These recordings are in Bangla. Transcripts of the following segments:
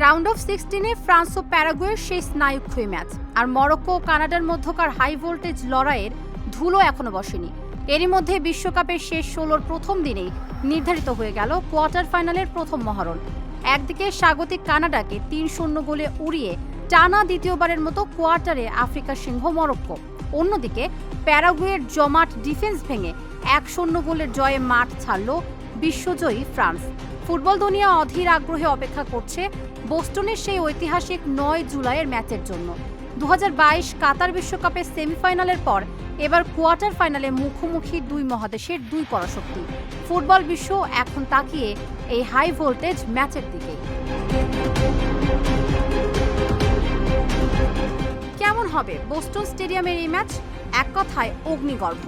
রাউন্ড অফ 16-এ ফ্রান্স ও প্যারাগুয়ের সেই স্নায়ুক্ষয়ী ম্যাচ, আর মরক্কো ও কানাডার মধ্যকার হাই ভোল্টেজ লড়াইয়ের ধুলো এখনো বসেনি। এরই মধ্যে বিশ্বকাপের শেষ 16-র প্রথম দিনেই নির্ধারিত হয়ে গেল কোয়ার্টার ফাইনালের প্রথম মহরণ। একদিকে স্বাগতিক কানাডাকে 3-0 গোলে উড়িয়ে টানা দ্বিতীয়বারের মতো কোয়ার্টারে আফ্রিকার সিংহ মরক্কো, অন্যদিকে প্যারাগুয়ের জমাট ডিফেন্স ভেঙে 1-0 গোলের জয়ে মাঠ ছাড়ল বিশ্বজয়ী ফ্রান্স। ফুটবল দুনিয়া অধীর আগ্রহে অপেক্ষা করছে বোস্টনের সেই ঐতিহাসিক 9 জুলাইয়ের ম্যাচের জন্য। 2022 কাতার বিশ্বকাপের সেমিফাইনালের পর এবার কোয়ার্টার ফাইনালে মুখোমুখি দুই মহাদেশের দুই পরাশক্তি। ফুটবল বিশ্ব এখন তাকিয়ে এই হাই ভোল্টেজ ম্যাচের দিকে। কেমন হবে বোস্টন স্টেডিয়ামের এই ম্যাচ? এক কথায় অগ্নিগর্ভ।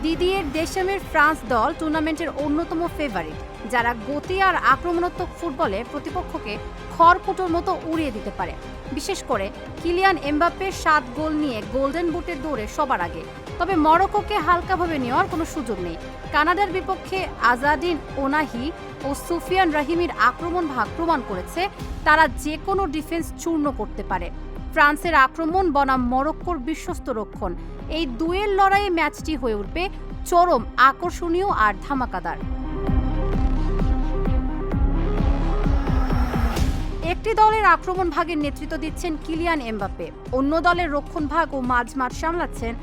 দিদিয়ের দেশামের ফ্রান্স দল টুর্নামেন্টের অন্যতম ফেভারিট, যারা গতি আর আক্রমণাত্মক ফুটবলে প্রতিপক্ষকে খড়কুটোর মতো উড়িয়ে দিতে পারে। বিশেষ করে কিলিয়ান এমবাপ্পের 7 গোল নিয়ে গোল্ডেন বুটের দৌড়ে সবার আগে। তবে মরক্কোকে হালকাভাবে নেওয়ার কোনো সুযোগ নেই। কানাডার বিপক্ষে আজাদিন ওনাহি ও সুফিয়ান রাহিমির আক্রমণ ভাগ প্রমাণ করেছে তারা যে কোনো ডিফেন্স চূর্ণ করতে পারে। ফ্রান্সের আক্রমণ বনাম মরক্কোর বিশ্বস্ত রক্ষণ, এই দুয়ের লড়াইয়ে ম্যাচটি হয়ে উঠবে চরম আকর্ষণীয় আর ধামাকাদার। একটি দলের আক্রমণ ভাগের নেতৃত্ব দিচ্ছেন কিলিয়ান এমবাপ্পে, অন্য দলের রক্ষণ ভাগ ও মাঝমাঠ সামলাচ্ছেন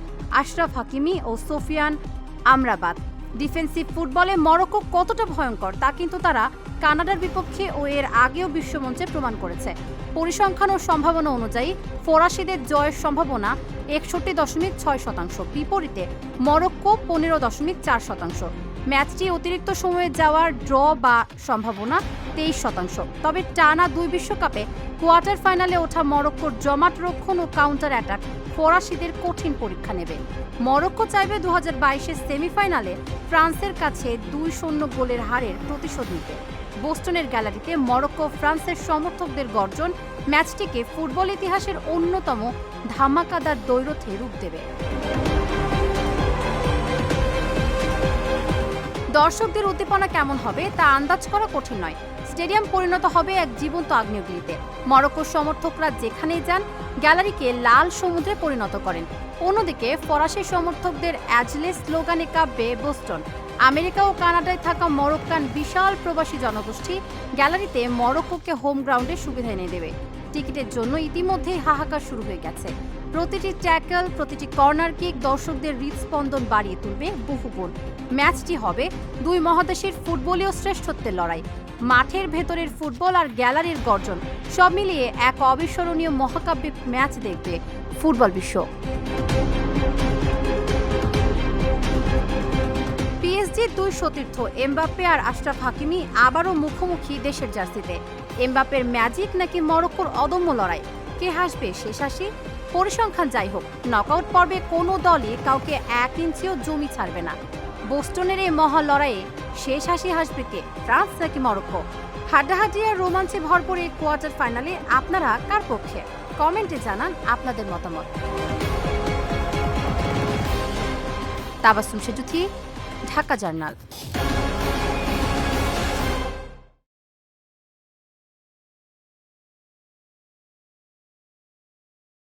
আশরাফ হাকিমি ও সোফিয়ান আমরাবাত। ডিফেন্সিভ ফুটবলে মরক্কো কতটা ভয়ঙ্কর তা কিন্তু তারা কানাডার বিপক্ষে ও এর আগেও বিশ্বমঞ্চে প্রমাণ করেছে। পরিসংখ্যান ও সম্ভাবনা অনুযায়ী ফরাসিদের জয়ের সম্ভাবনা 61.6%, বিপরীতে মরক্কো 15.4%। ম্যাচটি অতিরিক্ত সময়ে যাওয়ার ড্র বা সম্ভাবনা 23%। তবে টানা 2 বিশ্বকাপে কোয়ার্টার ফাইনালে ওঠা মরক্কোর জমাট রক্ষণ ও কাউন্টার অ্যাটাক ফরাসিদের কঠিন পরীক্ষা নেবে। মরক্কো চাইবে 2022-এর সেমিফাইনালে ফ্রান্সের কাছে 2-0 গোলের হারের প্রতিশোধ নিতে। বোস্টনের গ্যালারিতে মরক্কো ফ্রান্সের সমর্থকদের গর্জন ম্যাচটিকে ফুটবল ইতিহাসের অন্যতম ধামাকাদার দ্বৈরথে রূপ দেবে। দর্শকদের উদ্দীপনা কেমন হবে তা আন্দাজ করা কঠিন নয়। স্টেডিয়াম পরিণত হবে এক জীবন্ত আগ্নেয়গিরিতে। মরক্কোর সমর্থকরা যেখানেই যান গ্যালারিকে লাল সমুদ্রে পরিণত করেন। অন্যদিকে ফরাসি সমর্থকদের অ্যাজলেস স্লোগানে কাঁপবে বোস্টন। আমেরিকা ও কানাডায় থাকা মরক্কান বিশাল প্রবাসী জনগোষ্ঠী গ্যালারিতে মরক্কোকে হোম গ্রাউন্ডে সুবিধা এনে দেবে। টিকিটের জন্য ইতিমধ্যেই হাহাকার শুরু হয়ে গেছে। প্রতিটি ট্যাকল, প্রতিটি কর্নার কিক দর্শকদের হৃদস্পন্দন বাড়িয়ে তুলবে বহুগুণ। ম্যাচটি হবে দুই মহাদেশের ফুটবলীয় শ্রেষ্ঠত্বের লড়াই। মাঠের ভেতরের ফুটবল আর গ্যালারির গর্জন সব মিলিয়ে এক অবিস্মরণীয় মহাকাব্যিক ম্যাচ দেখবে ফুটবল বিশ্ব। পিএসজির দুই সতীর্থ এমবাপ্পে আর আশরাফ হাকিমি আবারও মুখোমুখি দেশের জার্সিতে। এমবাপ্পের ম্যাজিক নাকি মরক্কোর অদম্য লড়াই, কে হাসবে শেষ হাসি? পরিসংখ্যান যাই হোক, নকআউট পর্বে কোনো দলই কাউকে 1 ইঞ্চিও জমি ছাড়বে না। বোস্টনের এই মহা লড়াইয়ে শেষ হাসি হাসবে কে, ফ্রান্স নাকি মরক্কো? হাড্ডাহাড্ডি আর রোমাঞ্চে ভরপুর এই কোয়ার্টার ফাইনালে আপনারা কার পক্ষে? কমেন্টে জানান আপনাদের মতামত। তাবাসসুম সেজুথি, ঢাকা জার্নাল।